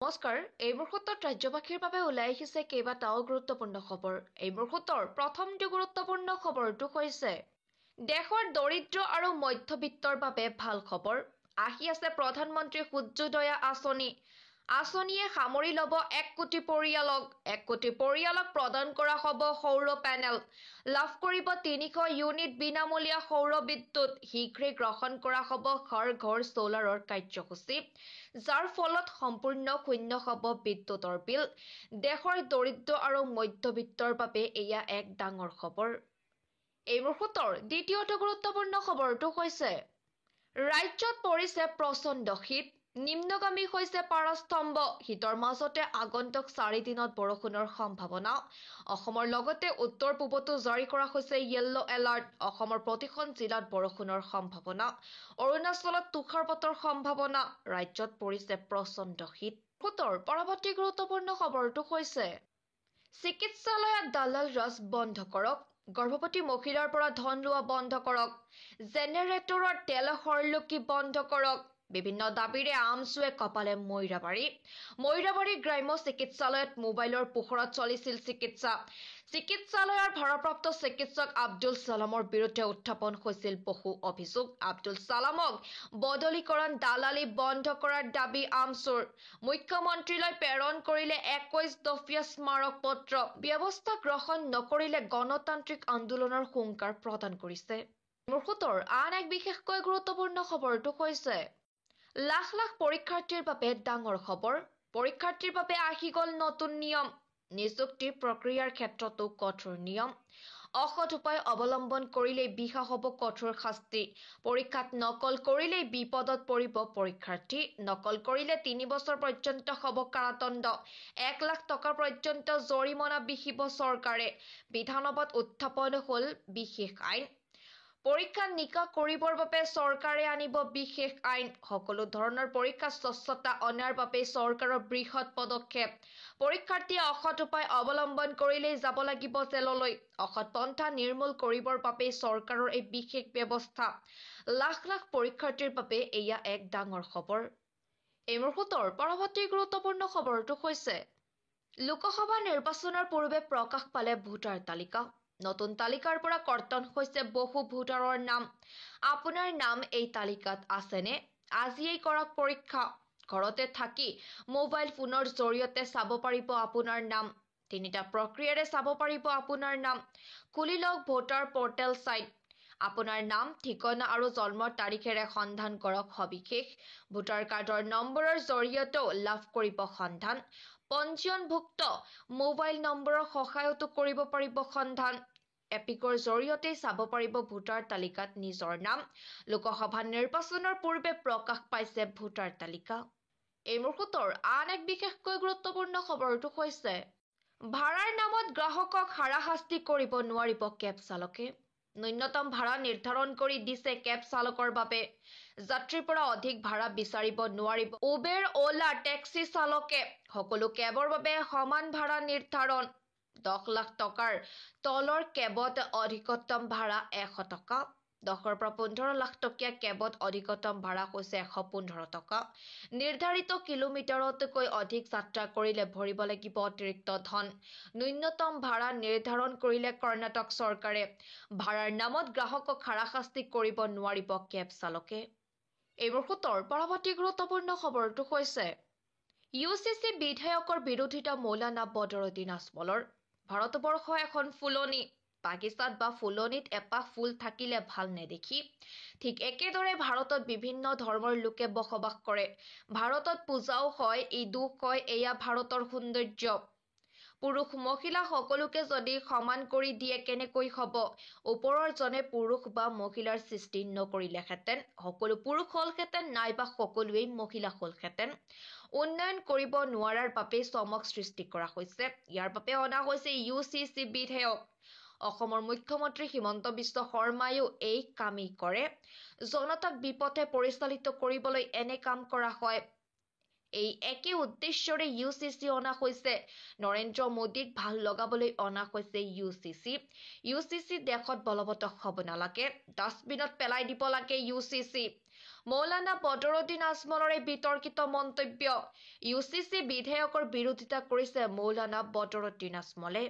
নমস্কাৰ, এই মুহূৰ্তত ৰাজ্যবাসীৰ বাবে ওলাই আহিছে কেইবাটাও গুৰুত্বপূৰ্ণ খবৰ। এই মুহূৰ্তৰ প্ৰথমটো গুৰুত্বপূৰ্ণ খবৰটো হৈছে দেশৰ দৰিদ্ৰ আৰু মধ্যবিত্তৰ বাবে ভাল খবৰ। আহি আছে প্ৰধানমন্ত্ৰী সূৰ্যোদয়া আঁচনি। আঁচনিয়ে সামৰি ল'ব 1 কোটি পৰিয়ালক। 1 কোটি পৰিয়ালক প্ৰদান কৰা হ'ব সৌৰ পেনেল। লাভ কৰিব 300 ইউনিট বিনামূলীয়া সৌৰ বিদ্যুৎ। শীঘ্ৰে গ্ৰহণ কৰা হ'ব ঘৰ ঘৰ সোলাৰৰ কাৰ্যসূচী, যাৰ ফলত সম্পূৰ্ণ শূন্য হ'ব বিদ্যুতৰ বিল। দেশৰ দৰিদ্ৰ আৰু মধ্যবিত্তৰ বাবে এয়া এক ডাঙৰ খবৰ। এই মুহূৰ্তৰ দ্বিতীয়টো গুৰুত্বপূৰ্ণ খবৰটো হৈছে ৰাজ্যত পৰিছে প্ৰচণ্ড শীত। নিম্নগামী হৈছে পাৰাস্তম্ভ। শীতৰ মাজতে আগন্তুক 4 দিনত বৰষুণৰ সম্ভাৱনা। অসমৰ লগতে উত্তৰ পূবতো জাৰি কৰা হৈছে য়েল্লো এলাৰ্ট। অসমৰ প্ৰতিখন জিলাত বৰষুণৰ সম্ভাৱনা। অৰুণাচলত তুষাৰপাতৰ সম্ভাৱনা। ৰাজ্যত পৰিছে প্ৰচণ্ড শীত। পৰৱৰ্তী গুৰুত্বপূৰ্ণ খবৰটো হৈছে চিকিৎসালয়ত দালাল ৰাজ বন্ধ কৰক। গৰ্ভৱতী মহিলাৰ পৰা ধন লোৱা বন্ধ কৰক। জেনেৰেটৰৰ তেল সৰলুকি বন্ধ কৰক। বিভিন্ন দাবীৰে আমচুৱে কপালে মৈৰাবাৰী গ্ৰাম্য চিকিৎসালয়ত মোবাইলৰ পোহৰত চলিছিল চিকিৎসা। চিকিৎসালয়ৰ ভাৰপ্ৰাপ্ত চিকিৎসক আব্দুল ছালামৰ বিৰুদ্ধে উত্থাপন হৈছিল বহু অভিযোগ। আব্দুল ছালামক বদলীকৰণ দালালি বন্ধ কৰাৰ দাবী আমচুৰ। মুখ্যমন্ত্ৰীলৈ প্ৰেৰণ কৰিলে 21 দফীয়া স্মাৰক পত্ৰ। ব্যৱস্থা গ্ৰহণ নকৰিলে গণতান্ত্ৰিক আন্দোলনৰ হুংকাৰ প্ৰদান কৰিছে। মুহূৰ্তৰ আন এক বিশেষকৈ গুৰুত্বপূৰ্ণ খবৰটো হৈছে লাখ লাখ পৰীক্ষাৰ্থীৰ বাবে ডাঙৰ খবৰ। পৰীক্ষাৰ্থীৰ বাবে আহি গ'ল নতুন নিয়ম। নিযুক্তি প্ৰক্ৰিয়াৰ ক্ষেত্ৰতো কঠোৰ নিয়ম। অসৎ উপায় অৱলম্বন কৰিলেই বিহা হ'ব কঠোৰ শাস্তি। পৰীক্ষাত নকল কৰিলেই বিপদত পৰিব পৰীক্ষাৰ্থী। নকল কৰিলে 3 বছৰ পৰ্যন্ত হ'ব কাৰাদণ্ড। 1 লাখ টকা পৰ্যন্ত জৰিমনা বিহিব চৰকাৰে। বিধানসভাত উত্থাপন হ'ল বিশেষ আইন। পৰীক্ষা নিকা কৰিবৰ বাবে চৰকাৰে আনিব বিশেষ আইন। সকলো ধৰণৰ পৰীক্ষা স্বচ্ছতা অনাৰ বাবে চৰকাৰৰ বৃহৎ পদক্ষেপ। পৰীক্ষাৰ্থীয়ে অসৎ উপায় অৱলম্বন কৰিলেই যাব লাগিব জেললৈ। অসৎ পন্থা নিৰ্মূল কৰিবৰ বাবে চৰকাৰৰ এই বিশেষ ব্যৱস্থা। লাখ লাখ পৰীক্ষাৰ্থীৰ বাবে এয়া এক ডাঙৰ খবৰ। এই মুহূৰ্তৰ পৰৱৰ্তী গুৰুত্বপূৰ্ণ খবৰটো হৈছে লোকসভা নিৰ্বাচনৰ পূৰ্বে প্ৰকাশ পালে ভোটাৰ তালিকা। নতুন তালিকাৰ পৰা কৰ্তন হৈছে বহু ভোটাৰৰ নাম। আপোনাৰ নাম এই তালিকাত আছেনে? আজিয়েই কৰক পৰীক্ষা। ঘৰতে থাকি মোবাইল ফোনৰ জৰিয়তে চাব পাৰিব আপোনাৰ নাম। 3টা প্ৰক্ৰিয়াৰে চাব পাৰিব আপোনাৰ নাম। খুলি লওক ভোটাৰ পৰ্টেল ছাইট। আপোনাৰ নাম, ঠিকনা আৰু জন্মৰ তাৰিখেৰে সন্ধান কৰক সবিশেষ। ভোটাৰ কাৰ্ডৰ নম্বৰৰ জৰিয়তেও লাভ কৰিব সন্ধান। পঞ্জীয়নভুক্ত মোবাইল নম্বৰৰ সহায়তো কৰিব পাৰিব সন্ধান। এপিকৰ জৰিয়তে চাব পাৰিব ভোটাৰ তালিকাত নিজৰ নাম। লোকসভা নিৰ্বাচনৰ পূৰ্বে প্ৰকাশ পাইছে ভোটাৰ তালিকা। এই মুহূৰ্তৰ আন এক বিশেষকৈ গুৰুত্বপূৰ্ণ খবৰটো হৈছে ভাড়াৰ নামত গ্ৰাহকক হাৰাশাস্তি কৰিব নোৱাৰিব কেব চালকে। ন্যূনতম ভাড়া নিৰ্ধাৰণ কৰি দিছে কেব চালকৰ বাবে। যাত্ৰীৰ পৰা অধিক ভাড়া বিচাৰিব নোৱাৰিব উবেৰ, অলা, টেক্সি চালকে। সকলো কেবৰ বাবে সমান ভাড়া নিৰ্ধাৰণ। 10 লাখ টকাৰ তলৰ কেবত অধিকতম ভাড়া 100 টকা। 10 পৰা 15 লাখ টকীয়া কেবত অধিকতম ভাড়া হৈছে 115 টকা। নিৰ্ধাৰিত কিলোমিটাৰতকৈ অধিক যাত্ৰা কৰিলে ভৰিব লাগিব অতিৰিক্ত ধন। ন্যূনতম ভাড়া নিৰ্ধাৰণ কৰিলে কৰ্ণাটক চৰকাৰে। ভাড়াৰ নামত গ্ৰাহকক হাৰাশাস্তি কৰিব নোৱাৰিব কেব চালকে। এই মুহূৰ্তৰ পৰৱৰ্তী গুৰুত্বপূৰ্ণ খবৰটো হৈছে UCC বিধেয়কৰ বিৰোধিতা মৌলানা বদৰুদ্দিন আজমলৰ। ভাৰতবৰ্ষ এখন ফুলনি। বাগিচাত বা ফুলনিত এপাহ ফুল থাকিলে ভাল নেদেখি। ঠিক একেদৰে ভাৰতত বিভিন্ন ধৰ্মৰ লোকে বসবাস কৰে। ভাৰতত পূজাও হয়, ঈদো হয়। এয়া ভাৰতৰ সৌন্দৰ্য। পুৰুষ মহিলা সকলোকে যদি সমান কৰি দিয়ে কেনেকৈ হ'ব? ওপৰৰ জনে পুৰুষ বা মহিলাৰ সৃষ্টি নকৰিলেহেঁতেন। সকলো পুৰুষ হ'লহেঁতেন নাইবা সকলোৱেই মহিলা হ'লহেঁতেন। উন্নয়ন কৰিব নোৱাৰাৰ বাবে চমক সৃষ্টি কৰা হৈছে। ইয়াৰ বাবে অনা হৈছে UCC বিধেয়ক। অসমৰ মুখ্যমন্ত্ৰী হিমন্ত বিশ্ব শৰ্মায়ো এই কামেই কৰে। জনতাক বিপথে পৰিচালিত কৰিবলৈ এনে কাম কৰা হয়। এই একে উদ্দেশ্যৰে UCC অনা হৈছে। নৰেন্দ্ৰ মোদীক ভাল লগাবলৈ অনা হৈছে UCC। UCC দেশত বলবৎ হ'ব নালাগে। ডাষ্টবিনত পেলাই দিব লাগে UCC। মৌলানা বদৰুদ্দিন আজমলৰ এই বিতৰ্কিত মন্তব্য ইউচিচি বিধেয়কৰ বিৰোধিতা কৰিছে মৌলানা বদৰুদ্দিন আজমলে।